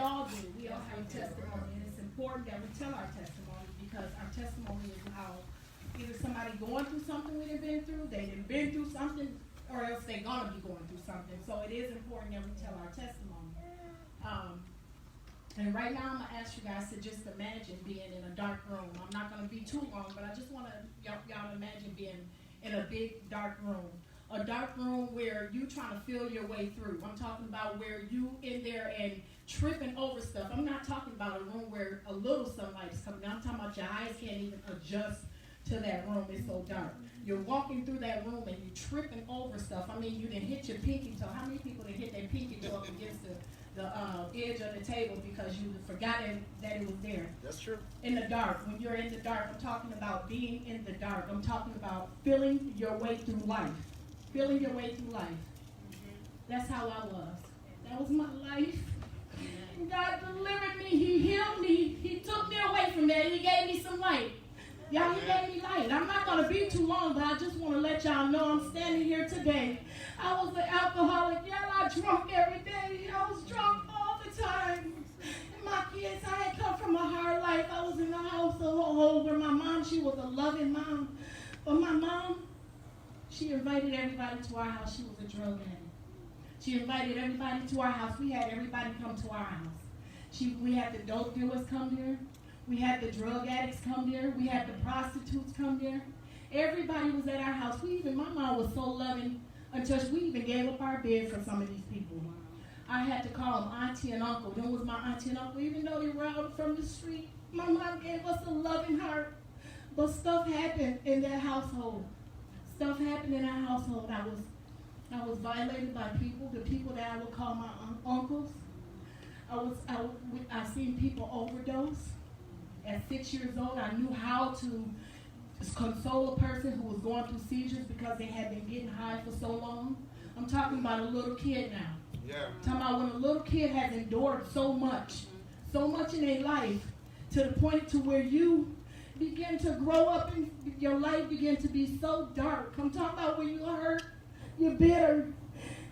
all do. We all have a testimony, and it's important that we tell our testimony because our testimony is how either somebody going through something we done been through, they done been through something, or else they gonna be going through something. So it is important that we tell our testimony. And right now I'm gonna ask you guys to just imagine being in a dark room. I'm not gonna be too long, but I just want y'all to imagine being in a big dark room. A dark room where you trying to feel your way through. I'm talking about where you in there and tripping over stuff. I'm not talking about a room where a little sunlight is coming. I'm talking about your eyes can't even adjust to that room. It's so dark. You're walking through that room and you're tripping over stuff. I mean, you didn't hit your pinky toe. How many people didn't hit their pinky toe up against the edge of the table because you forgot that it was there? That's true. In the dark. When you're in the dark, I'm talking about being in the dark. I'm talking about feeling your way through life. Feeling your way through life. That's how I was. That was my life. God delivered me. He healed me. He took me away from that. He gave me some light. Y'all, he gave me light. I'm not going to be too long, but I just want to let y'all know I'm standing here today. I was an alcoholic. Y'all, I drunk every day. I was drunk all the time. And my kids, I had come from a hard life. I was in a household where my mom, she was a loving mom. But my mom, she invited everybody to our house. She was a drug addict. She invited everybody to our house. We had everybody come to our house. We had the dope dealers come there. We had the drug addicts come there. We had the prostitutes come there. Everybody was at our house. My mom was so loving until we even gave up our bed for some of these people. I had to call them auntie and uncle. Them was my auntie and uncle, even though they were out from the street. My mom gave us a loving heart. But stuff happened in that household. Stuff happened in our household. I was violated by people, the people that I would call my uncles. I seen people overdose. At 6 years old, I knew how to console a person who was going through seizures because they had been getting high for so long. I'm talking about a little kid now. Yeah. I'm talking about when a little kid has endured so much in their life, to the point to where you begin to grow up and your life begin to be so dark. I'm talking about when you're hurt, you're bitter.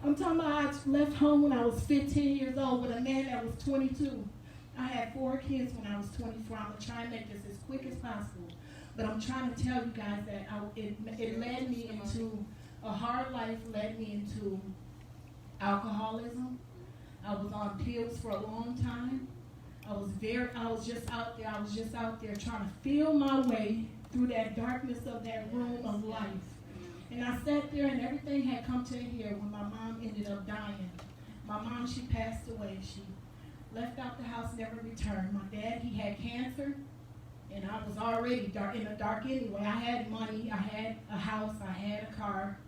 I'm talking about I left home when I was 15 years old with a man that was 22. I had 4 kids when I was 24. I'm going to try and make this as quick as possible. But I'm trying to tell you guys that it led me into a hard life, led me into alcoholism. I was on pills for a long time. I was just out there trying to feel my way through that darkness of that room of life. And I sat there and everything had come to a head when my mom ended up dying. My mom, she passed away. She left out the house, never returned. My dad, he had cancer, and I was already in the dark anyway. I had money, I had a house, I had a car.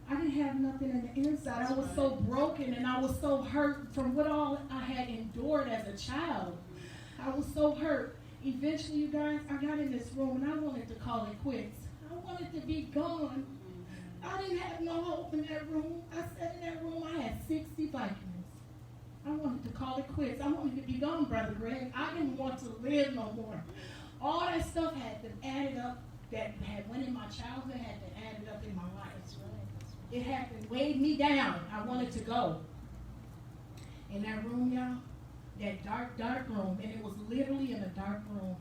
I didn't have nothing in the inside. I was so broken and I was so hurt from what all I had endured as a child. I was so hurt. Eventually, you guys, I got in this room and I wanted to call it quits. I wanted to be gone. I didn't have no hope in that room. I sat in that room, I had 60 Vikings. I wanted to call it quits. I wanted to be gone, Brother Greg. I didn't want to live no more. All that stuff had been added up that had went in my childhood, had been added up in my life. It had been weighed me down. I wanted to go. In that room, y'all, that dark room, and it was literally in a dark room.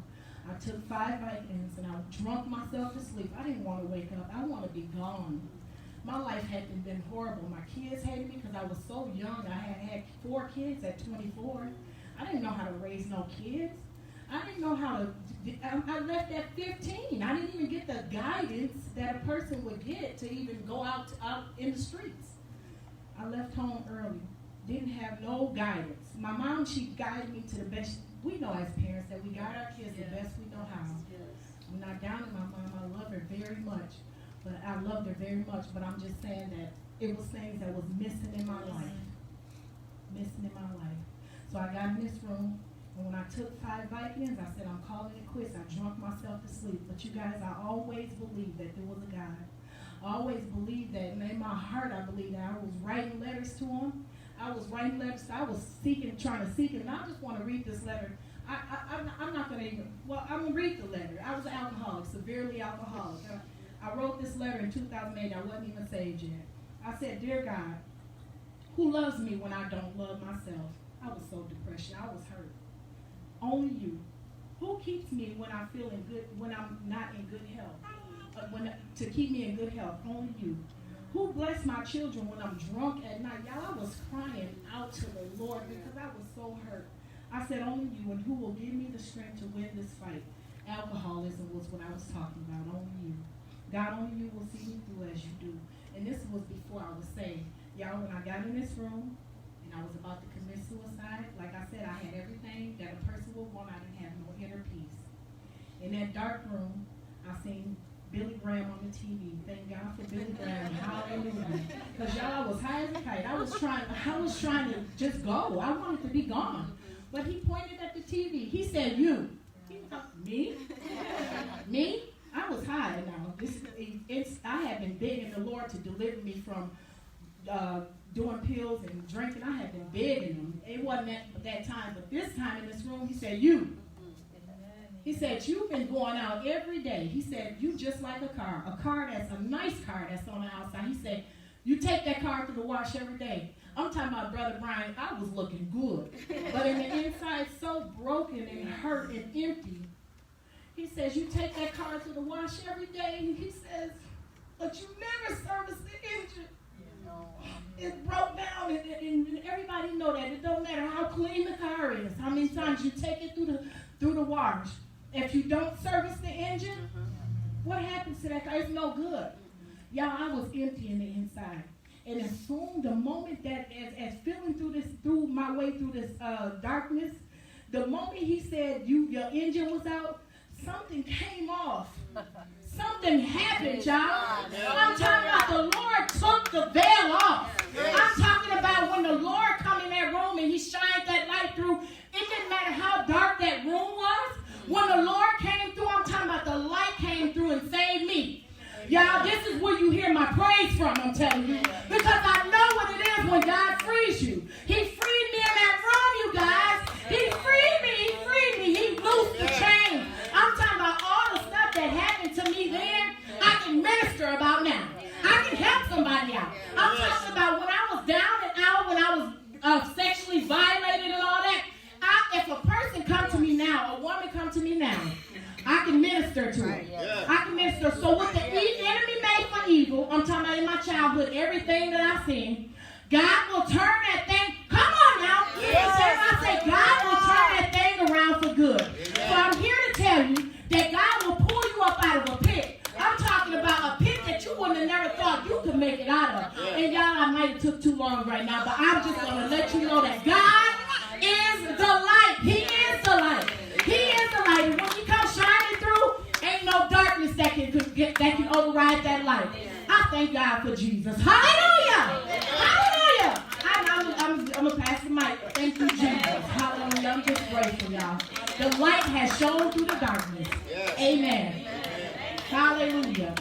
I took 5 Vikings and I drunk myself to sleep. I didn't want to wake up. I want to be gone. My life had been horrible. My kids hated me because I was so young. I had 4 kids at 24. I didn't know how to raise no kids. I didn't know how to, I left at 15. I didn't even get the guidance that a person would get to even go out in the streets. I left home early. Didn't have no guidance. My mom, she guided me to the best. We know as parents that we guide our kids the best we know how. I'm not down on my mom. I love her very much. But I loved her very much, but I'm just saying that it was things that was missing in my life. Missing in my life. So I got in this room, and when I took 5 Vikings, I said, I'm calling it quits. I drunk myself to sleep. But you guys, I always believed that there was a God. I always believed that, and in my heart, I believed that. I was writing letters to him. I was writing letters. I was trying to seek him. And I just want to read this letter. I'm not going to even, I'm going to read the letter. I was an alcoholic, severely alcoholic. I wrote this letter in 2008. I wasn't even saved yet. I said, Dear God, who loves me when I don't love myself? I was so depressed. depression. I was hurt. Only you. Who keeps me when I'm feeling good, when I'm not in good health? To keep me in good health, only you. Who bless my children when I'm drunk at night? Y'all, I was crying out to the Lord because I was so hurt. I said, only you, and who will give me the strength to win this fight? Alcoholism was what I was talking about, only you. God, only you will see me through as you do. And this was before I was saved. Y'all, when I got in this room, and I was about to commit suicide, like I said, I had everything that a person would want. I didn't have no inner peace. In that dark room, I seen Billy Graham on the TV. Thank God for Billy Graham. Hallelujah. Because y'all, I was high as a kite. I was trying to just go. I wanted to be gone. But he pointed at the TV. He said, you. Me? Me? I was high now. I have been begging the Lord to deliver me from doing pills and drinking. I have been begging him. It wasn't that time, but this time in this room, he said, you. He said, you've been going out every day. He said, you just like a car that's a nice car that's on the outside. He said, you take that car to the wash every day. I'm talking about Brother Brian. I was looking good. But in the inside, so broken and hurt and empty. He says, you take that car to the wash every day. And he says, but you never service the engine. It broke down, and everybody know that. It don't matter how clean the car is, how many times you take it through the wash. If you don't service the engine, what happens to that car? It's no good. Y'all, I was empty in the inside. And as soon, the moment that, as feeling through my way through this darkness, the moment he said your engine was out, something came off. Something happened, y'all. I'm talking about the Lord took the veil off. I'm talking about when the Lord come in that room and he shined that light through. It didn't matter how dark that room was. When the Lord came through, I'm talking about the light came through and saved me. Y'all, this is where you hear my praise from, I'm telling you. Because I know what it is when God frees you. He freed me in that room, you guys. He freed me. He loosed the chain. I'm talking about all the stuff that happened to me then, I can minister about now. I can help somebody out. I'm talking about when I was down and out, when I was sexually violated and all that. If a person come to me now, a woman come to me now, I can minister to her. I can minister. So what the enemy made for evil, I'm talking about in my childhood, everything that I've seen, God will turn that thing. Come on now. I say God will turn that thing around for good. So I'm here to tell you that God will pull you up out of a pit. I'm talking about a pit that you wouldn't have never thought you could make it out of. And y'all, I might have took too long right now, but I'm just going to let you know that God is the light. He is the light. He is the light. And when he comes shining through, ain't no darkness that can override that light. I thank God for Jesus. Hallelujah. Hallelujah. I'm going to pass the mic. Thank you, Jesus. Hallelujah. I'm just grateful, y'all. The light has shone through the darkness. Amen. Hallelujah.